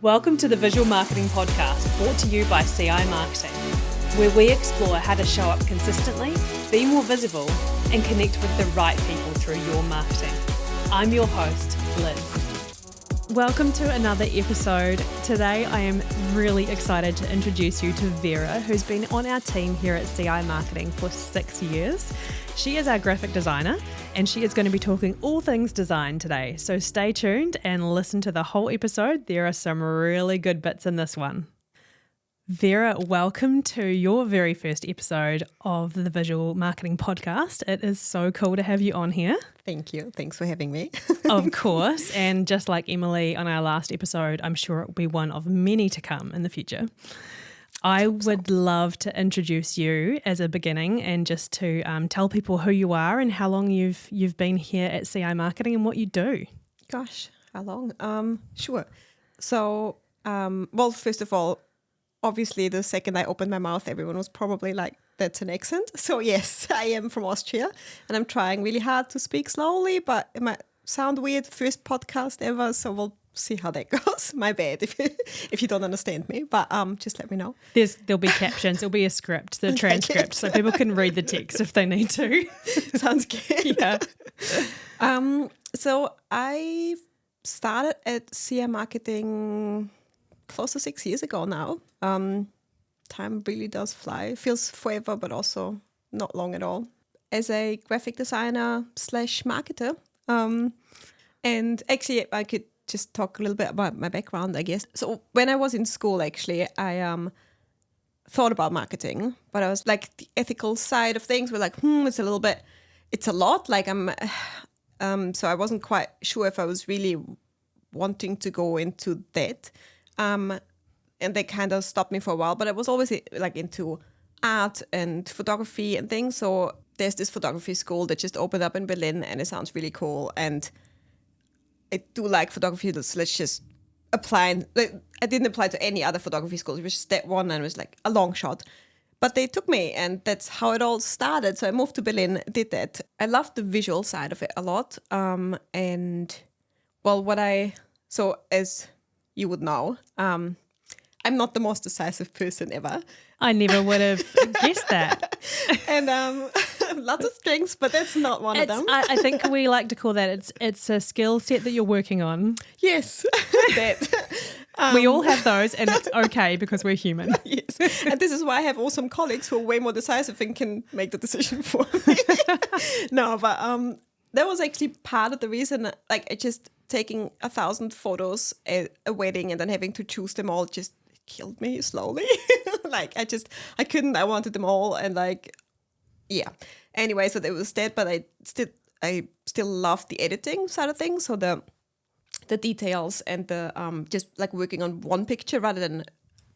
Welcome to the Visual Marketing Podcast, brought to you by CI Marketing, where we explore how to show up consistently, be more visible, and connect with the right people through your marketing. I'm your host, Liz. Welcome to another episode. Today I am really excited to introduce you to Vera, who's been on our team here at CI Marketing for 6 years. She is our graphic designer, and she is going to be talking all things design today. So stay tuned and listen to the whole episode. There are some really good bits in this one. Vera, welcome to your very first episode of the Visual Marketing Podcast. It is so cool to have you on here. Thank you. Thanks for having me. Of course. And just like Emily on our last episode, I'm sure it will be one of many to come in the future. I would love to introduce you as a beginning and just to tell people who you are and how long you've been here at CI Marketing and what you do. Gosh, how long? Sure. So, well, first of all, obviously the second I opened my mouth, everyone was probably like, that's an accent. So yes, I am from Austria and I'm trying really hard to speak slowly, but it might sound weird, first podcast ever. So we'll see how that goes. My bad if you don't understand me, but just let me know. There'll be captions, there'll be a script, the transcript, so people can read the text if they need to. Sounds good. Yeah. So I started at CI Marketing close to 6 years ago now. Time really does fly. It feels forever, but also not long at all. As a graphic designer / marketer. And actually I could just talk a little bit about my background, I guess. So when I was in school, actually, I thought about marketing, but I was like the ethical side of things were like, it's a lot. Like so I wasn't quite sure if I was really wanting to go into that. And they kind of stopped me for a while, but I was always like into art and photography and things. So there's this photography school that just opened up in Berlin and it sounds really cool. And I do like photography, so let's just apply. I didn't apply to any other photography schools. It was just that one and it was like a long shot. But they took me and that's how it all started. So I moved to Berlin, did that. I loved the visual side of it a lot. And well, so as you would know, I'm not the most decisive person ever. I never would have guessed that. And lots of strengths, but that's not one of them. I think we like to call that it's a skill set that you're working on. Yes, that. We all have those and it's okay because we're human. Yes, and this is why I have awesome colleagues who are way more decisive and can make the decision for me. No, but that was actually part of the reason, like I just taking 1,000 photos at a wedding and then having to choose them all just killed me slowly. Like I couldn't, I wanted them all and like, yeah. Anyway, so there was that, but I still loved the editing side of things. So the details and the just like working on one picture rather than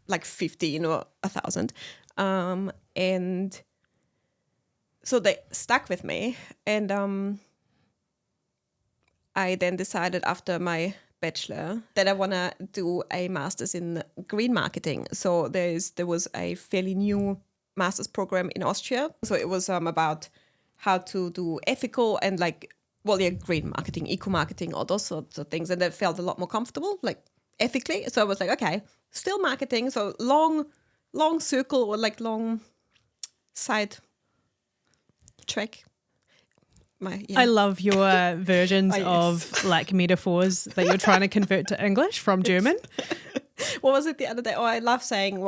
like 15 or 1,000. And so they stuck with me. And I then decided after my bachelor that I want to do a master's in green marketing. So there was a fairly new master's program in Austria. So it was about how to do ethical and green marketing, eco marketing, all those sorts of things. And that felt a lot more comfortable, like ethically. So I was like, okay, still marketing. So long circle or like long side track. I love your versions of like metaphors that you're trying to convert to English from German. What was it the other day? Oh, I love saying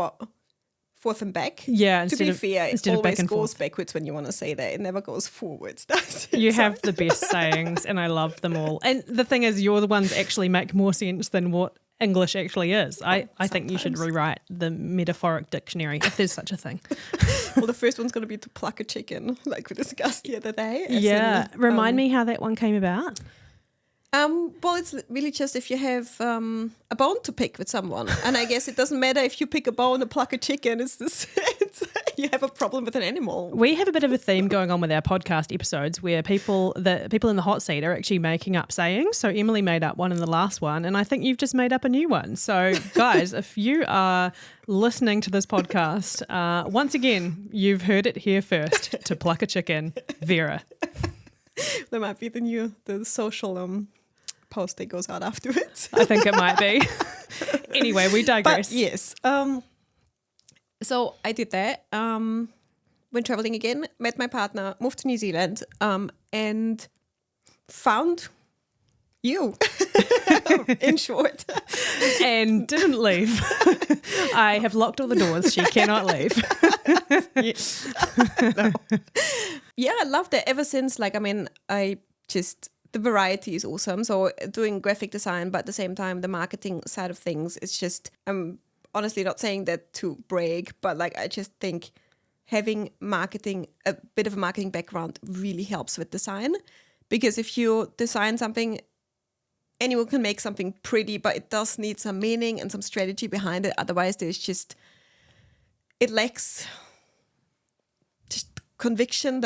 forth and back. Yeah, to be fair, it always goes forth. backwards when you want to say that. It never goes forwards, does it? You have the best sayings and I love them all. And the thing is, you're the ones that actually make more sense than what English actually is. I think you should rewrite the metaphoric dictionary if there's such a thing. Well, the first one's going to be to pluck a chicken, like we discussed the other day. Remind me how that one came about. Well, it's really just if you have a bone to pick with someone. And I guess it doesn't matter if you pick a bone or pluck a chicken. You have a problem with an animal. We have a bit of a theme going on with our podcast episodes where people in the hot seat are actually making up sayings. So Emily made up one in the last one and I think you've just made up a new one. So guys, if you are listening to this podcast, once again, you've heard it here first. To pluck a chicken, Vera. That might be the social post that goes out afterwards. I think it might be. Anyway, we digress. But yes. So I did that. Went traveling again, met my partner, moved to New Zealand, and found you, in short. And didn't leave. I have locked all the doors. She cannot leave. Yes. No. Yeah, I loved it ever since. The variety is awesome. So doing graphic design, but at the same time, the marketing side of things, it's just, I'm honestly not saying that to brag, but like, I just think having a bit of a marketing background really helps with design. Because if you design something, anyone can make something pretty, but it does need some meaning and some strategy behind it. Otherwise, it lacks just conviction.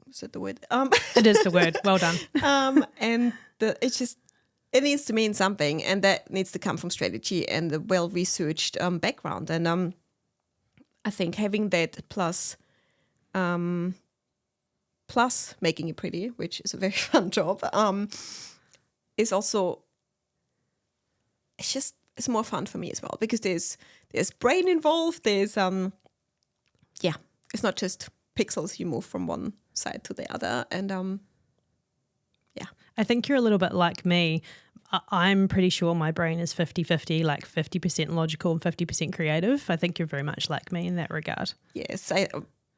Is that the word? It is the word. Well done. It needs to mean something, and that needs to come from strategy and a well-researched background. And I think having that plus making it pretty, which is a very fun job, is also, it's more fun for me as well, because there's brain involved. There's it's not just pixels you move from one side to the other. And I think you're a little bit like me. I'm pretty sure my brain is 50-50, like 50% logical and 50% creative. I think you're very much like me in that regard. Yes,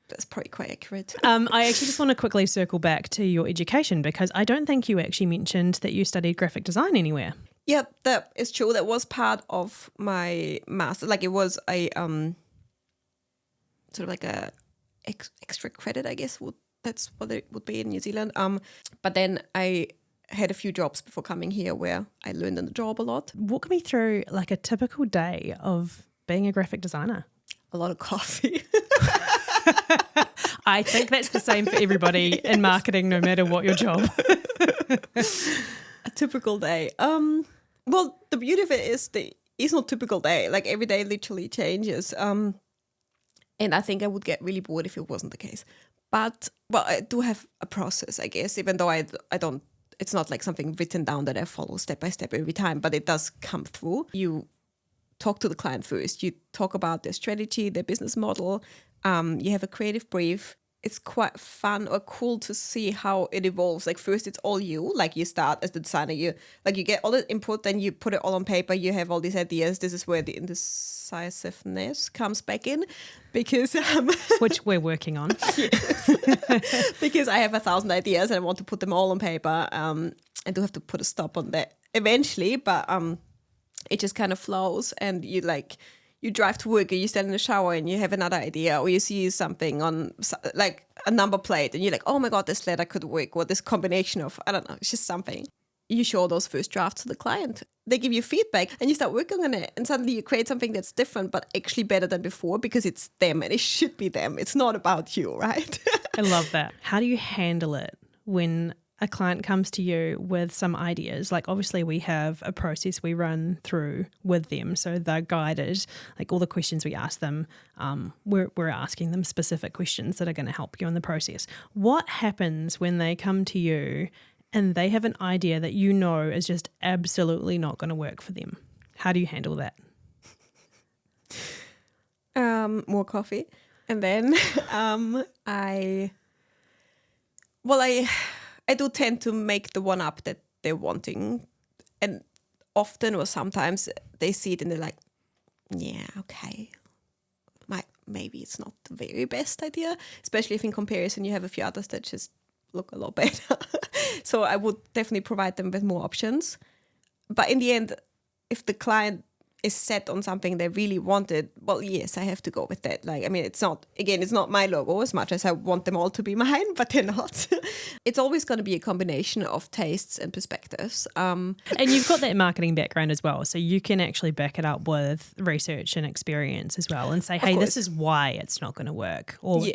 that's probably quite accurate. I actually just want to quickly circle back to your education, because I don't think you actually mentioned that you studied graphic design anywhere. Yeah, that is true. That was part of my master. Like, it was a sort of like a extra credit, I guess. That's what it would be in New Zealand. But then I had a few jobs before coming here where I learned on the job a lot. Walk me through like a typical day of being a graphic designer. A lot of coffee. I think that's the same for everybody in marketing, no matter what your job. A typical day. Well, the beauty of it is it's not typical day. Like, every day literally changes. And I think I would get really bored if it wasn't the case. But, well, I do have a process, I guess, even though I don't, it's not like something written down that I follow step by step every time, but it does come through. You talk to the client first. You talk about their strategy, their business model. You have a creative brief. It's quite fun or cool to see how it evolves. Like, first it's all you. Like, you start as the designer. You get all the input, then you put it all on paper. You have all these ideas. This is where the indecisiveness comes back in, because which we're working on. Yes. Because I have 1,000 ideas and I want to put them all on paper. I do have to put a stop on that eventually, but it just kind of flows, and you drive to work, or you stand in the shower and you have another idea, or you see something on like a number plate and you're like, oh my God, this letter could work, or this combination of, I don't know, it's just something. You show those first drafts to the client. They give you feedback and you start working on it, and suddenly you create something that's different but actually better than before, because it's them and it should be them. It's not about you, right? I love that. How do you handle it when a client comes to you with some ideas? Like, obviously we have a process we run through with them, so they're guided. Like, all the questions we ask them, we're asking them specific questions that are going to help you in the process. What happens when they come to you and they have an idea that you know is just absolutely not going to work for them? How do you handle that? More coffee. And then I do tend to make the one up that they're wanting. And often or sometimes they see it and they're like, yeah, okay. Maybe it's not the very best idea, especially if in comparison you have a few others that just look a lot better. So I would definitely provide them with more options. But in the end, if the client is set on something they really wanted, well, yes, I have to go with that. Like, I mean, it's not my logo as much as I want them all to be mine, but they're not. It's always going to be a combination of tastes and perspectives. And you've got that marketing background as well, so you can actually back it up with research and experience as well, and say, hey, this is why it's not going to work, or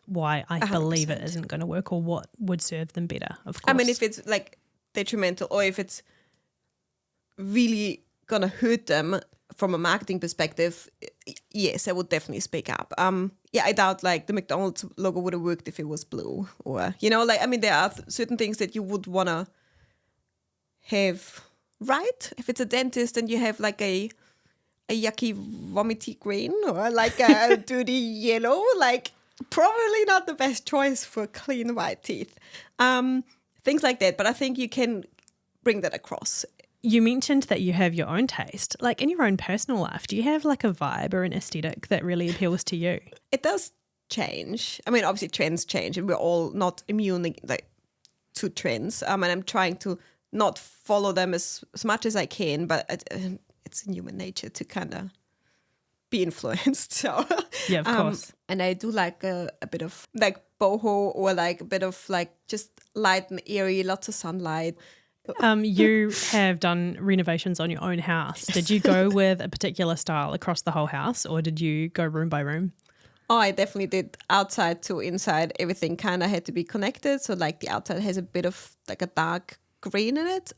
why I 100%. Believe it isn't going to work, or what would serve them better, of course. I mean, if it's like detrimental, or if it's really going to hurt them from a marketing perspective, yes, I would definitely speak up. I doubt like the McDonald's logo would have worked if it was blue, or, I mean, there are certain things that you would want to have right. If it's a dentist and you have like a a yucky, vomity green or like a dirty yellow, like probably not the best choice for clean white teeth. Things like that. But I think you can bring that across. You mentioned that you have your own taste. Like in your own personal life, do you have like a vibe or an aesthetic that really appeals to you? It does change. I mean, obviously trends change and we're all not immune to trends. And I'm trying to not follow them as much as I can, but it's in human nature to kind of be influenced. So yeah, of course. And I do like a bit of like boho or like a bit of like just light and airy, lots of sunlight. You have done renovations on your own house. Did you go with a particular style across the whole house or did you go room by room? Oh, I definitely did. Outside to inside, everything kind of had to be connected. So like the outside has a bit of like a dark green in it.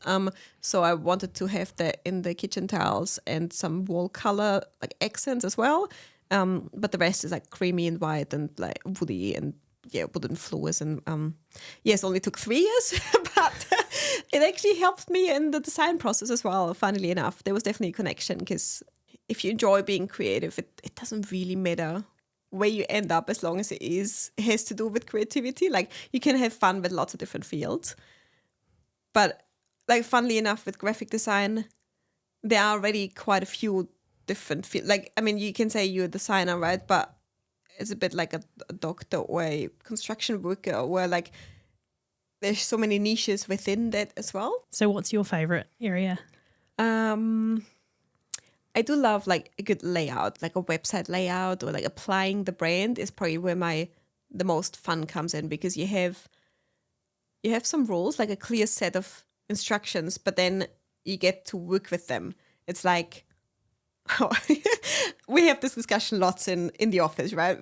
So I wanted to have that in the kitchen tiles and some wall color like accents as well. But the rest is like creamy and white and like woody and wooden floors. And yes, only took 3 years, but it actually helped me in the design process as well. Funnily enough, there was definitely a connection because if you enjoy being creative, it doesn't really matter where you end up as long as it has to do with creativity. Like you can have fun with lots of different fields. But like funnily enough with graphic design, there are already quite a few different fields. Like, I mean, you can say you're a designer, right? But it's a bit like a doctor or a construction worker or like there's so many niches within that as well. So what's your favorite area? I do love like a good layout, like a website layout or like applying the brand is probably where the most fun comes in because you have some rules, like a clear set of instructions, but then you get to work with them. It's like, we have this discussion lots in the office, right?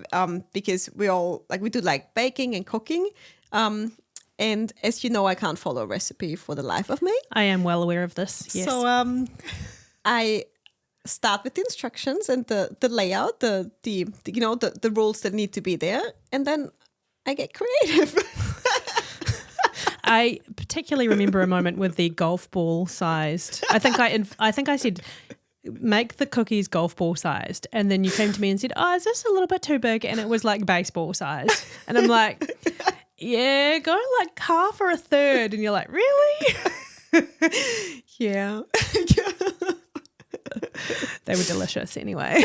Because we do like baking and cooking. And as you know, I can't follow a recipe for the life of me. I am well aware of this, yes. So I start with the instructions and the layout, the rules that need to be there, and then I get creative. I particularly remember a moment with the golf ball sized. I think I said, make the cookies golf ball sized, and then you came to me and said, "Oh, is this a little bit too big?" And it was like baseball sized, and I'm like, "Yeah, go like half or a third," and you're like, "Really?" Yeah. They were delicious anyway.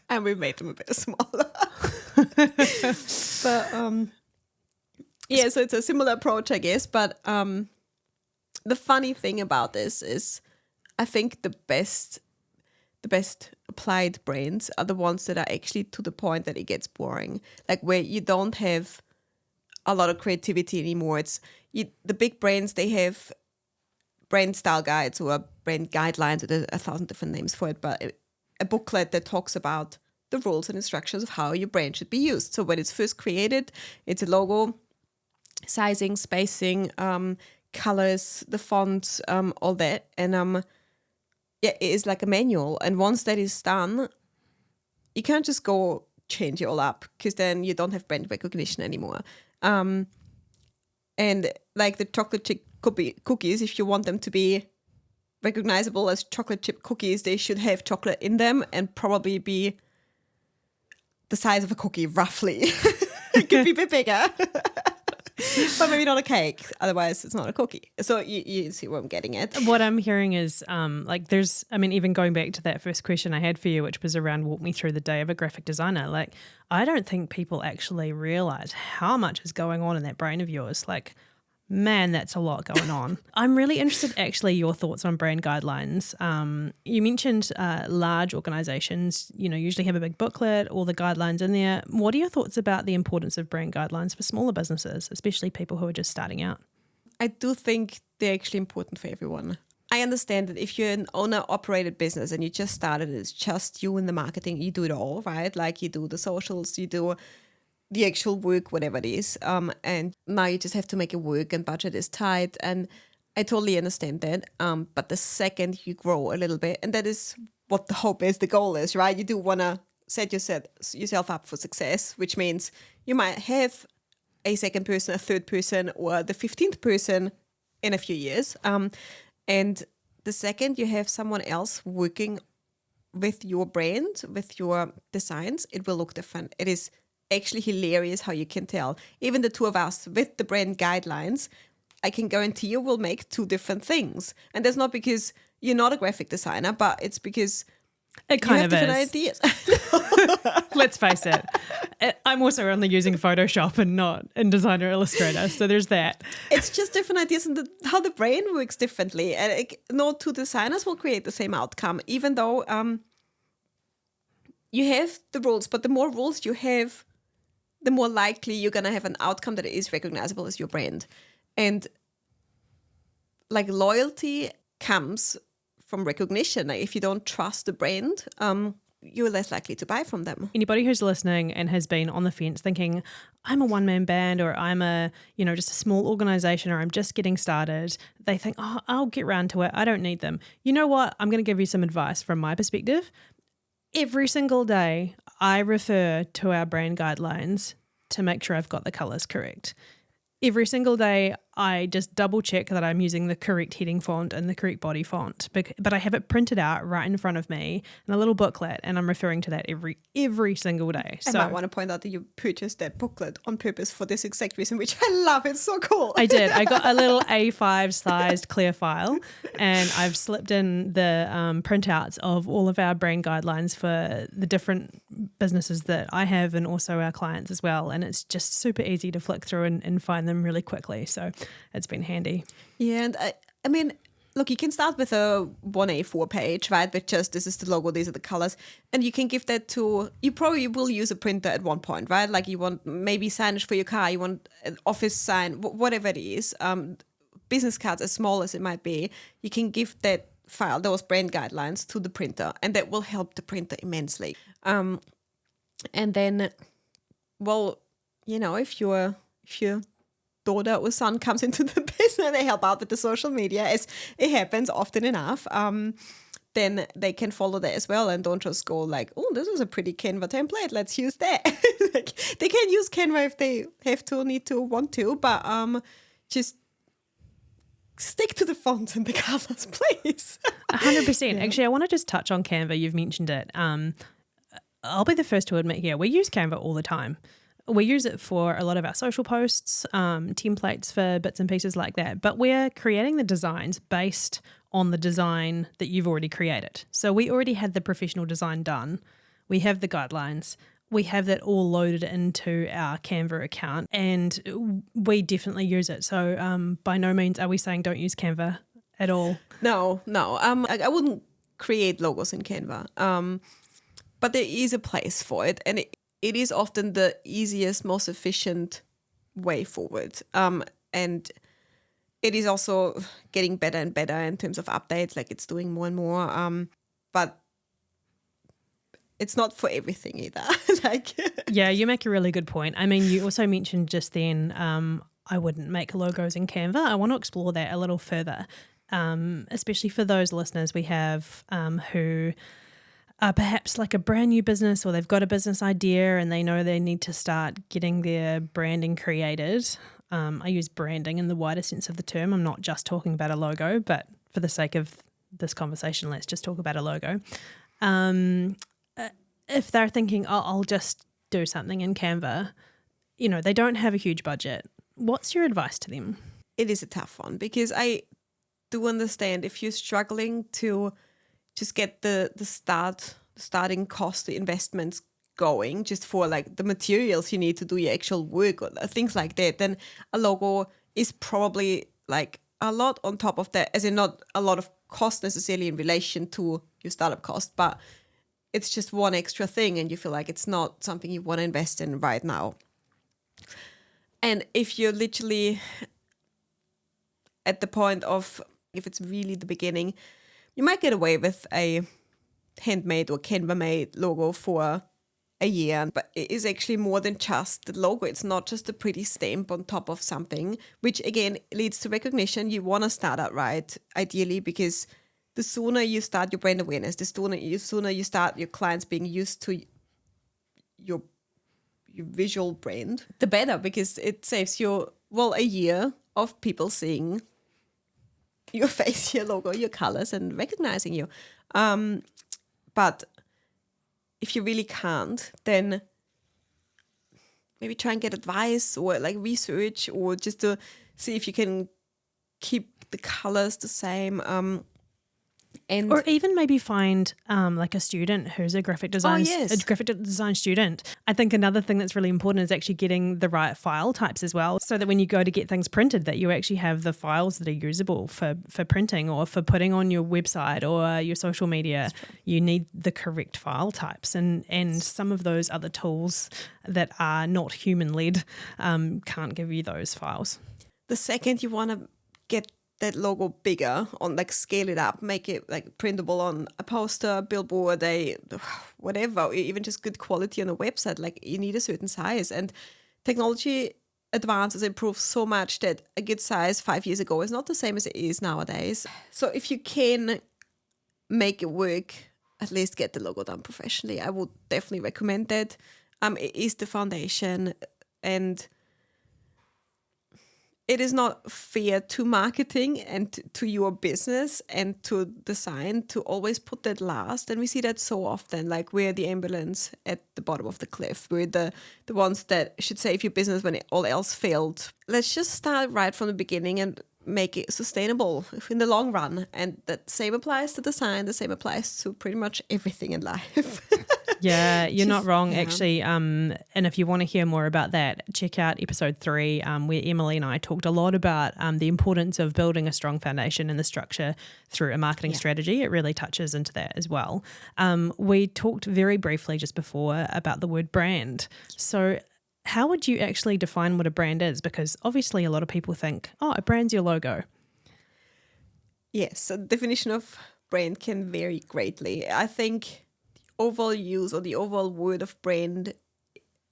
And we made them a bit smaller. But yeah, so it's a similar approach, I guess. But the funny thing about this is I think the best applied brands are the ones that are actually to the point that it gets boring. Like where you don't have a lot of creativity anymore. The big brands, they have brand style guides or brand guidelines, there are 1,000 different names for it, but a booklet that talks about the rules and instructions of how your brand should be used. So when it's first created, it's a logo, sizing, spacing, colors, the fonts, all that. And it is like a manual. And once that is done, you can't just go change it all up because then you don't have brand recognition anymore. And like the chocolate chip cookies, if you want them to be recognizable as chocolate chip cookies, they should have chocolate in them and probably be the size of a cookie, roughly. It could be a bit bigger, but maybe not a cake. Otherwise, it's not a cookie. So you see where I'm getting at. What I'm hearing is even going back to that first question I had for you, which was around walk me through the day of a graphic designer. Like, I don't think people actually realize how much is going on in that brain of yours. Like, man, that's a lot going on. I'm really interested, actually, your thoughts on brand guidelines. You mentioned large organizations, usually have a big booklet, all the guidelines in there. What are your thoughts about the importance of brand guidelines for smaller businesses, especially people who are just starting out? I do think they're actually important for everyone. I understand that if you're an owner-operated business and you just started, it's just you in the marketing, you do it all, right? Like you do the socials, you do the actual work, whatever it is. And now you just have to make it work and budget is tight. And I totally understand that. But the second you grow a little bit, and that is what the hope is, the goal is, right? You do want to set yourself up for success, which means you might have a second person, a third person, or the 15th person in a few years. And the second you have someone else working with your brand, with your designs, it will look different. It is actually hilarious how you can tell. Even the two of us with the brand guidelines, I can guarantee you will make two different things. And that's not because you're not a graphic designer, but it's because It kind you have of different is. ideas. Let's face it. I'm also only using Photoshop and not InDesign or Illustrator, so there's that. It's just different ideas and how the brain works differently. And no two designers will create the same outcome, even though you have the rules. But the more rules you have, the more likely you're going to have an outcome that is recognizable as your brand. And like loyalty comes from recognition. Like if you don't trust the brand, you're less likely to buy from them. Anybody who's listening and has been on the fence thinking, I'm a one-man band or I'm a, just a small organization or I'm just getting started, they think, oh, I'll get round to it. I don't need them. You know what? I'm going to give you some advice from my perspective. Every single day, I refer to our brand guidelines to make sure I've got the colors correct. Every single day, I just double check that I'm using the correct heading font and the correct body font, but I have it printed out right in front of me in a little booklet, and I'm referring to that every single day. I might want to point out that you purchased that booklet on purpose for this exact reason, which I love. It's so cool. I did. I got a little A5 sized clear file, and I've slipped in the printouts of all of our brand guidelines for the different businesses that I have and also our clients as well. And it's just super easy to flick through and find them really quickly. So it's been handy. Yeah, and I mean, look, you can start with a 1A4 page, right? But just this is the logo, these are the colors. And you can give that to, you probably will use a printer at one point, right? Like you want maybe signage for your car, you want an office sign, whatever it is, business cards, as small as it might be, you can give that file, those brand guidelines to the printer, and that will help the printer immensely. And then, well, if your daughter or son comes into the business and they help out with the social media, as it happens often enough, then they can follow that as well and don't just go like, oh, this is a pretty Canva template, let's use that. Like, they can use Canva if they have to, need to, want to, but just stick to the fonts and the colors, please. 100%. Yeah. Actually, I want to just touch on Canva. You've mentioned it. I'll be the first to admit here, we use Canva all the time. We use it for a lot of our social posts, templates for bits and pieces like that. But we're creating the designs based on the design that you've already created. So we already had the professional design done. We have the guidelines. We have that all loaded into our Canva account, and we definitely use it. So by no means are we saying don't use Canva at all. No. I wouldn't create logos in Canva. But there is a place for it, and it is often the easiest, most efficient way forward. And it is also getting better and better in terms of updates, like it's doing more and more. But it's not for everything either. Yeah, you make a really good point. I mean, you also mentioned just then I wouldn't make logos in Canva. I want to explore that a little further, especially for those listeners we have who are perhaps like a brand new business, or they've got a business idea and they know they need to start getting their branding created. I use branding in the wider sense of the term. I'm not just talking about a logo, but for the sake of this conversation, let's just talk about a logo. If they're thinking, oh, I'll just do something in Canva, they don't have a huge budget. What's your advice to them? It is a tough one, because I do understand if you're struggling to just get the starting cost, the investments going, just for like the materials you need to do your actual work or things like that, then a logo is probably like a lot on top of that, as in not a lot of cost necessarily in relation to your startup cost, but it's just one extra thing and you feel like it's not something you want to invest in right now. And if you're literally at the point of, if it's really the beginning, you might get away with a handmade or Canva-made logo for a year, but it is actually more than just the logo. It's not just a pretty stamp on top of something, which again leads to recognition. You want to start out right, ideally, because the sooner you start your brand awareness, the sooner you start your clients being used to your visual brand, the better, because it saves you, a year of people seeing your face, your logo, your colors, and recognizing you. But if you really can't, then maybe try and get advice or like research, or just to see if you can keep the colors the same. And Or even maybe find like a student who's a graphic design student. I think another thing that's really important is actually getting the right file types as well, so that when you go to get things printed, that you actually have the files that are usable for printing or for putting on your website or your social media. You need the correct file types, and some of those other tools that are not human-led can't give you those files. The second you want to get that logo bigger, on like scale it up, make it like printable on a poster, billboard, whatever, even just good quality on a website, like you need a certain size. And technology advances, improves so much that a good size 5 years ago is not the same as it is nowadays. So if you can make it work, at least get the logo done professionally. I would definitely recommend that. It is the foundation, and it is not fair to marketing and to your business and to design to always put that last. And we see that so often, like we're the ambulance at the bottom of the cliff. We're the ones that should save your business when all else failed. Let's just start right from the beginning and make it sustainable in the long run. And that same applies to design, the same applies to pretty much everything in life. Yeah, you're not wrong, actually. And if you want to hear more about that, check out episode 3, where Emily and I talked a lot about the importance of building a strong foundation and the structure through a marketing strategy. It really touches into that as well. We talked very briefly just before about the word brand. So how would you actually define what a brand is? Because obviously a lot of people think, a brand's your logo. Yes, so the definition of brand can vary greatly. I think overall use or the overall word of brand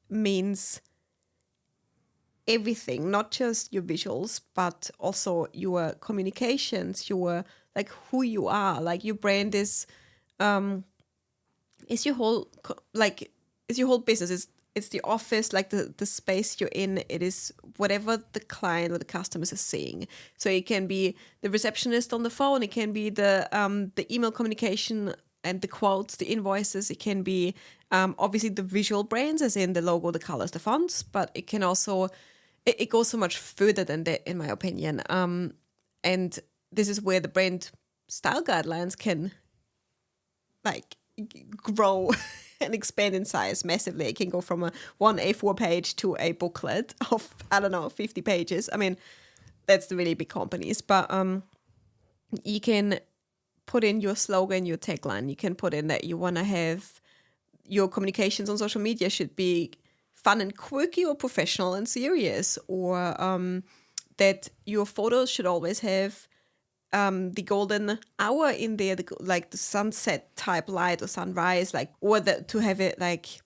means everything, not just your visuals, but also your communications, your like who you are. Like your brand is your whole is your whole business. It's the office, like the space you're in. It is whatever the client or the customers are seeing. So it can be the receptionist on the phone. It can be the email communication and the quotes, the invoices. It can be obviously the visual brands, as in the logo, the colors, the fonts. But it can also it goes so much further than that, in my opinion. And this is where the brand style guidelines can like grow and expand in size massively. It can go from a 1 A4 page to a booklet of 50 pages. I mean, that's the really big companies, but you can put in your slogan, your tagline. You can put in that you want to have your communications on social media should be fun and quirky, or professional and serious, or that your photos should always have the golden hour in there, like the sunset type light or sunrise, or to have it like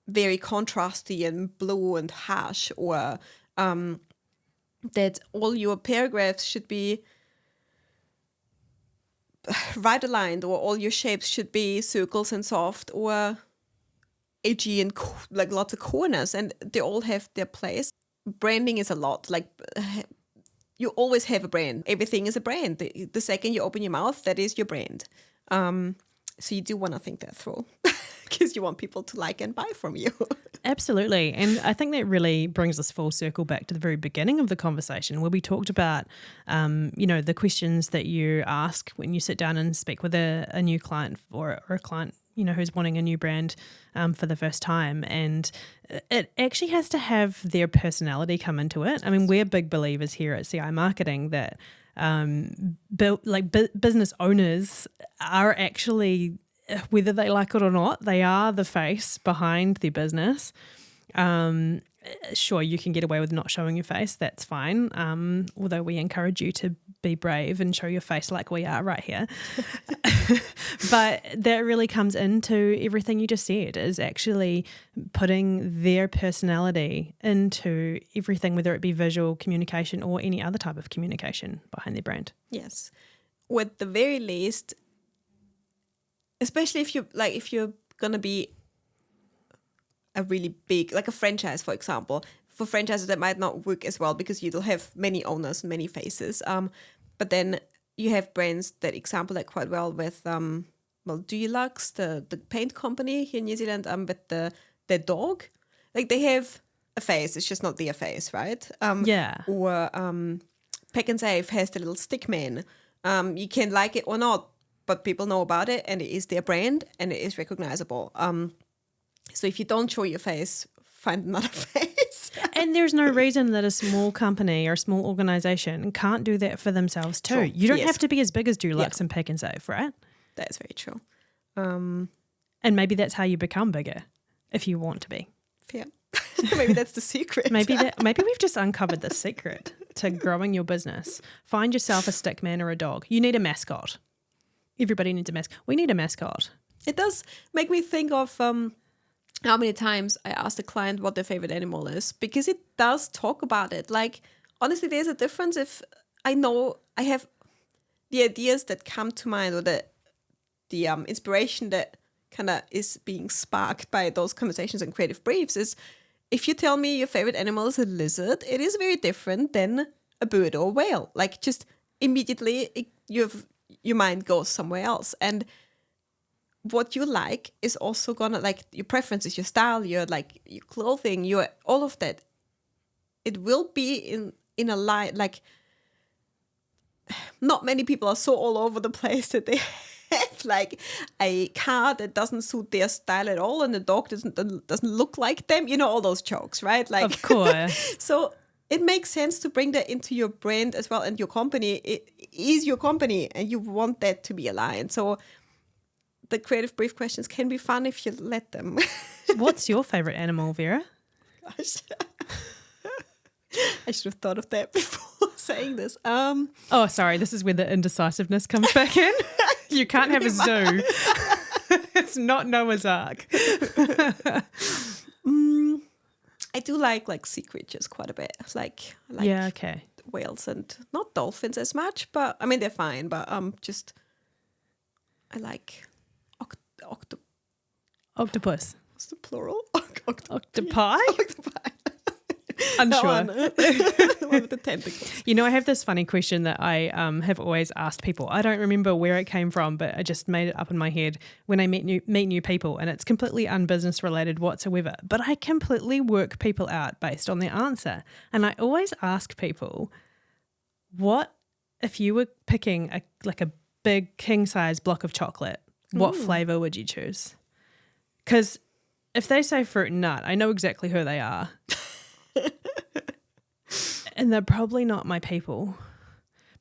very contrasty and blue and harsh, or that all your paragraphs should be right aligned, or all your shapes should be circles and soft, or edgy and like lots of corners, and they all have their place. Branding is a lot. Like you always have a brand. Everything is a brand. The second you open your mouth, that is your brand. So you do want to think that through, because you want people to like and buy from you. Absolutely. And I think that really brings us full circle back to the very beginning of the conversation, where we talked about, the questions that you ask when you sit down and speak with a new client or a client, who's wanting a new brand for the first time. And it actually has to have their personality come into it. I mean, we're big believers here at CI Marketing that business owners are actually, whether they like it or not, they are the face behind their business. Sure, you can get away with not showing your face. That's fine. Although we encourage you to be brave and show your face like we are right here. But that really comes into everything you just said, is actually putting their personality into everything, whether it be visual communication or any other type of communication behind their brand. Yes. Or at the very least, especially if you're going to be a really big, like a franchise, for example. For franchises, that might not work as well because you'll have many owners, many faces. But then you have brands that example that quite well with Dulux, the paint company here in New Zealand, with their dog. Like they have a face, it's just not their face, right? Or Pack and Save has the little stick man. You can like it or not, but people know about it, and it is their brand, and it is recognizable. So if you don't show your face, find another face. And there's no reason that a small company or a small organisation can't do that for themselves too. True. You don't have to be as big as Dulux and Pack and Save, right? That is very true. And maybe that's how you become bigger, if you want to be. Yeah. Maybe that's the secret. Maybe we've just uncovered the secret to growing your business. Find yourself a stick man or a dog. You need a mascot. Everybody needs a mascot. We need a mascot. It does make me think of how many times I asked a client what their favorite animal is, because it does talk about it. Like, honestly, there's a difference if I know I have the ideas that come to mind, or the inspiration that kind of is being sparked by those conversations and creative briefs. Is if you tell me your favorite animal is a lizard, it is very different than a bird or a whale. Like, just immediately your mind goes somewhere else. And what you like is also gonna, like, your preferences, your style, your clothing, your all of that. It will be in a line. Like, not many people are so all over the place that they have like a car that doesn't suit their style at all, and the dog doesn't look like them. You know, all those jokes, right? Like, of course. So it makes sense to bring that into your brand as well, and your company. It is your company, and you want that to be aligned. So the creative brief questions can be fun if you let them. What's your favorite animal, Vera? Gosh. I should have thought of that before saying this. Oh, sorry. This is where the indecisiveness comes back in. You can't have a zoo. It's not Noah's Ark. I do like sea creatures quite a bit. I like whales and not dolphins as much, but I mean they're fine. But I like octopus. What's the plural? Octopi. Octopi. Unsure. The one with the tentacles. You know, I have this funny question that I have always asked people. I don't remember where it came from, but I just made it up in my head when I meet new people, and it's completely unbusiness related whatsoever. But I completely work people out based on their answer. And I always ask people, what if you were picking a big king size block of chocolate, what flavour would you choose? Because if they say fruit and nut, I know exactly who they are. And they're probably not my people,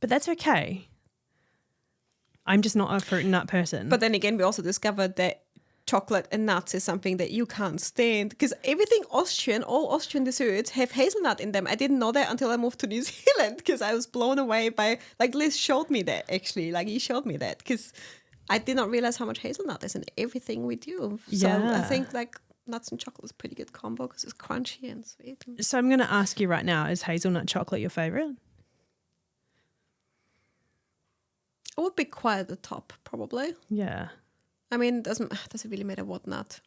but that's okay. I'm just not a fruit and nut person. But then again, we also discovered that chocolate and nuts is something that you can't stand, because everything Austrian, all Austrian desserts have hazelnut in them. I didn't know that until I moved to New Zealand, because I was blown away by, like, Liz showed me that actually. Like, he showed me that, because I did not realize how much hazelnut is in everything we do. So I think like nuts and chocolate is a pretty good combo because it's crunchy and sweet. So I'm going to ask you right now, is hazelnut chocolate your favourite? It would be quite at the top, probably. Yeah. I mean, does it really matter what nut?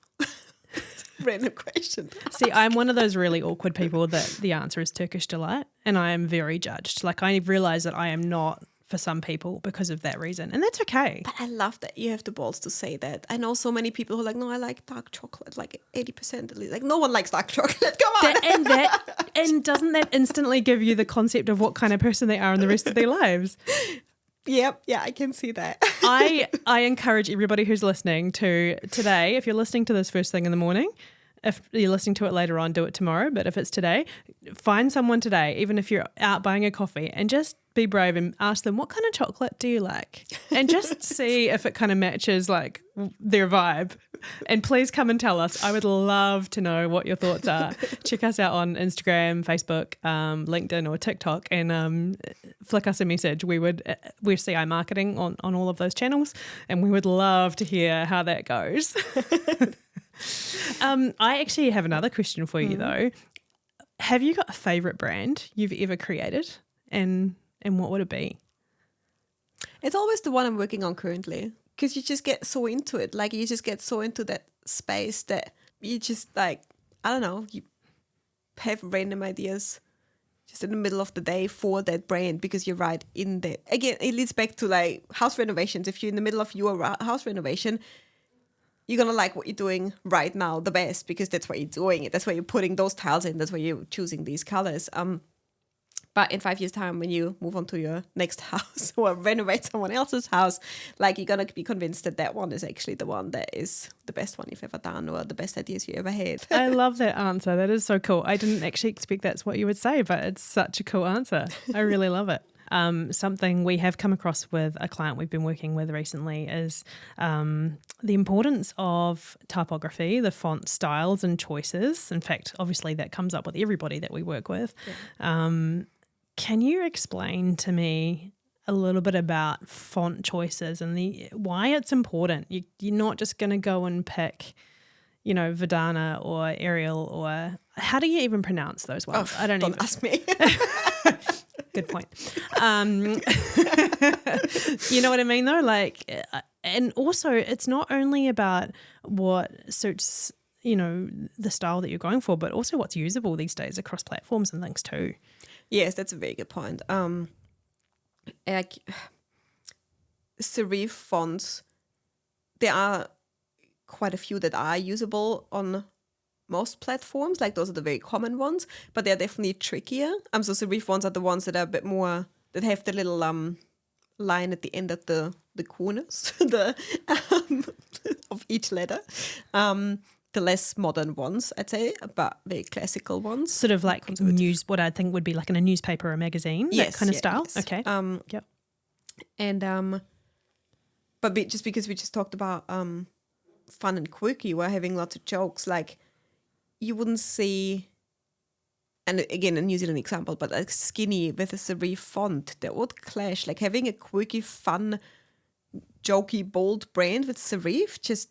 Random question. See, I'm one of those really awkward people that the answer is Turkish Delight, and I am very judged. Like, I realise that I am not for some people because of that reason, and that's okay. But I love that you have the balls to say that. I know so many people who are like, no, I like dark chocolate, like 80% at least. Like, no one likes dark chocolate. Come on. And doesn't that instantly give you the concept of what kind of person they are in the rest of their lives? Yep. Yeah, I can see that. I encourage everybody who's listening to today, if you're listening to this first thing in the morning, if you're listening to it later on, do it tomorrow. But if it's today, find someone today, even if you're out buying a coffee, and just be brave and ask them, what kind of chocolate do you like? And just see if it kind of matches like their vibe. And please come and tell us. I would love to know what your thoughts are. Check us out on Instagram, Facebook, LinkedIn or TikTok, and flick us a message. We're CI Marketing on all of those channels, and we would love to hear how that goes. I actually have another question for you though. Have you got a favourite brand you've ever created, and what would it be? It's always the one I'm working on currently, because you just get so into it. Like, you just get so into that space that you just, like, I don't know, you have random ideas just in the middle of the day for that brand, because you're right in there. Again, it leads back to like house renovations. If you're in the middle of your house renovation, you're going to like what you're doing right now the best, because that's why you're doing it. That's why you're putting those tiles in. That's why you're choosing these colors. But in 5 years' time, when you move on to your next house or renovate someone else's house, like you're going to be convinced that that one is actually the one that is the best one you've ever done, or the best ideas you ever had. I love that answer. That is so cool. I didn't actually expect that's what you would say, but it's such a cool answer. I really love it. Something we have come across with a client we've been working with recently is the importance of typography, the font styles and choices. In fact, obviously that comes up with everybody that we work with. Yeah. Can you explain to me a little bit about font choices and why it's important? You're not just going to go and pick, Verdana or Arial, or how do you even pronounce those ones? I don't even ask me. Good point. You know what I mean, though? Like, and also it's not only about what suits, the style that you're going for, but also what's usable these days across platforms and things too. Yes, that's a very good point. Like serif fonts, there are quite a few that are usable on most platforms. Like those are the very common ones, but they're definitely trickier. So serif fonts are the ones that are a bit more, that have the little line at the end of the corners of each letter. The less modern ones, I'd say, but very classical ones. Sort of like what I think would be like in a newspaper or a magazine, that kind of style. Yes. Okay. Yep. And but just because we just talked about fun and quirky, we're having lots of jokes. Like you wouldn't see, and again a New Zealand example, but like skinny with a serif font, that would clash. Like having a quirky, fun, jokey, bold brand with serif, just.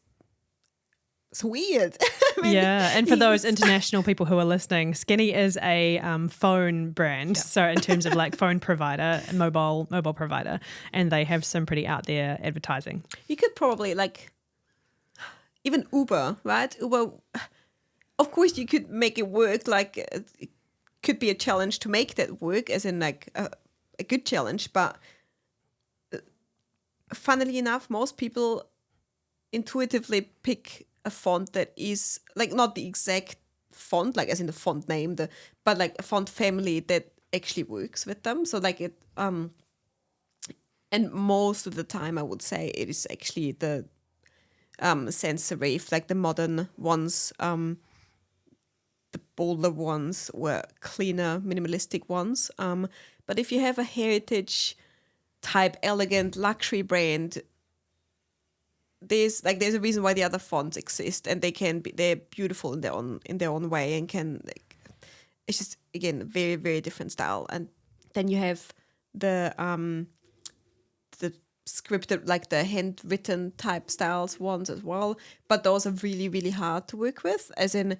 It's weird. Yeah, and for those international people who are listening, Skinny is a phone brand. Yeah. So in terms of like phone provider, mobile provider, and they have some pretty out there advertising. You could probably like even Uber, right? Uber, of course, you could make it work. Like it could be a challenge to make that work, as in like a good challenge. But funnily enough, most people intuitively pick a font that is like not the exact font, like as in the font name, but like a font family that actually works with them. So like it, and most of the time I would say it is actually the sans serif, like the modern ones, the bolder ones, or cleaner, minimalistic ones. But if you have a heritage type, elegant luxury brand, there's a reason why the other fonts exist, and they're beautiful in their own way, and it's just again very, very different style. And then you have the scripted, like the handwritten type styles ones as well, but those are really, really hard to work with, as in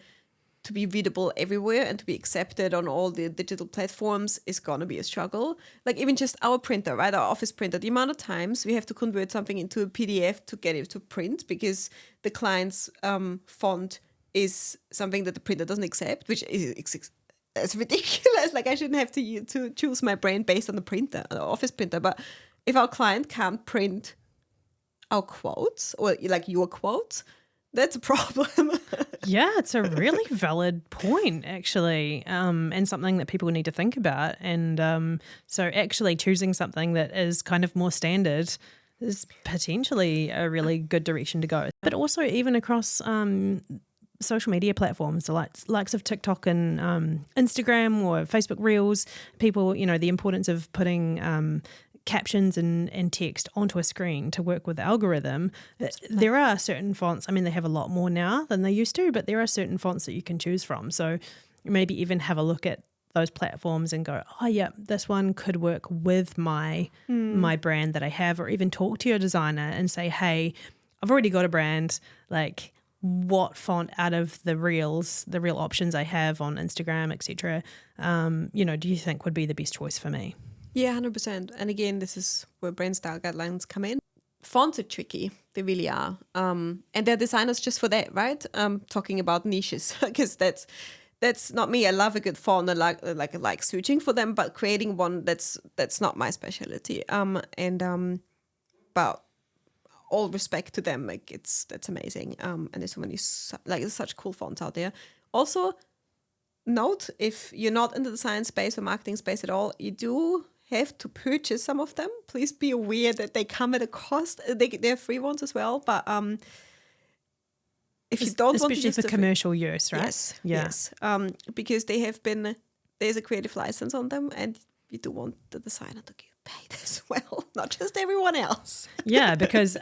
to be readable everywhere and to be accepted on all the digital platforms is going to be a struggle. Like even just our printer, right? Our office printer, the amount of times we have to convert something into a PDF to get it to print because the client's font is something that the printer doesn't accept, which is it's ridiculous. Like I shouldn't have to choose my brand based on the printer, the office printer. But if our client can't print our quotes or like your quotes, that's a problem. Yeah, it's a really valid point, actually, and something that people need to think about. And so actually choosing something that is kind of more standard is potentially a really good direction to go. But also even across social media platforms, the likes of TikTok and Instagram or Facebook Reels, people, the importance of putting captions and text onto a screen to work with the algorithm. There are certain fonts, they have a lot more now than they used to, but there are certain fonts that you can choose from. So maybe even have a look at those platforms and go, oh yeah, this one could work with my brand that I have, or even talk to your designer and say, hey, I've already got a brand, like what font out of the real options I have on Instagram, etc., do you think would be the best choice for me? Yeah, 100%. And again, this is where brand style guidelines come in. Fonts are tricky. They really are. And they're designers just for that, right? Talking about niches, because that's that's not me. I love a good font. I like searching for them, but creating one that's not my specialty. But all respect to them. Like that's amazing. And there's so many there's such cool fonts out there. Also, note if you're not in the design space or marketing space at all, you do have to purchase some of them. Please be aware that they come at a cost. They're free ones as well, but if you don't want to especially use for commercial use, right? Yes. Because there's a creative license on them, and you do want the designer to get paid as well, not just everyone else. Yeah, because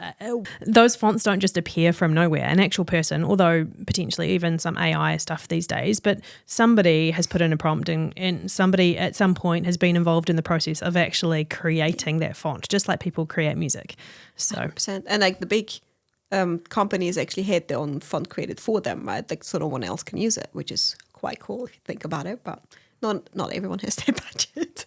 those fonts don't just appear from nowhere. An actual person, although potentially even some AI stuff these days, but somebody has put in a prompt and somebody at some point has been involved in the process of actually creating that font, just like people create music. So 100%. And like the big companies actually had their own font created for them, right? Like so no one else can use it, which is quite cool if you think about it, but not everyone has that budget.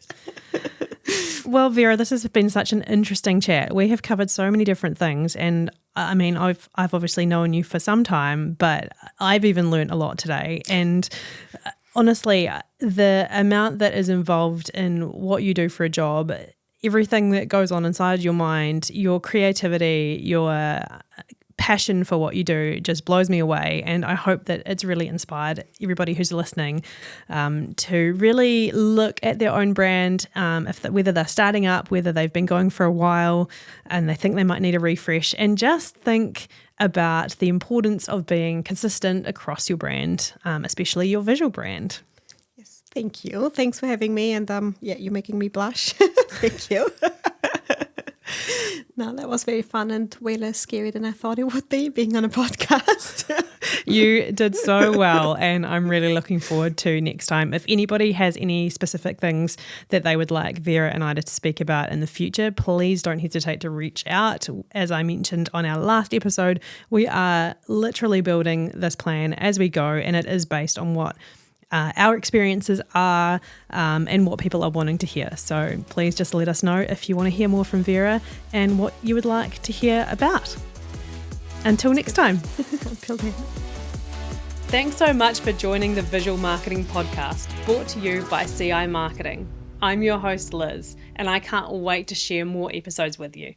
Well, Vera, this has been such an interesting chat. We have covered so many different things, and I mean, I've obviously known you for some time, but I've even learnt a lot today. And honestly, the amount that is involved in what you do for a job, everything that goes on inside your mind, your creativity, your passion for what you do just blows me away. And I hope that it's really inspired everybody who's listening to really look at their own brand, whether they're starting up, whether they've been going for a while and they think they might need a refresh, and just think about the importance of being consistent across your brand, especially your visual brand. Yes, thank you. Thanks for having me. And you're making me blush. Thank you. No, that was very fun and way less scary than I thought it would be, being on a podcast. You did so well, and I'm really looking forward to next time. If anybody has any specific things that they would like Vera and I to speak about in the future, please don't hesitate to reach out. As I mentioned on our last episode, we are literally building this plan as we go, and it is based on what our experiences are and what people are wanting to hear. So please just let us know if you want to hear more from Vera and what you would like to hear about. Until next time. Until then. Thanks so much for joining the Visual Marketing Podcast, brought to you by CI Marketing. I'm your host, Liz, and I can't wait to share more episodes with you.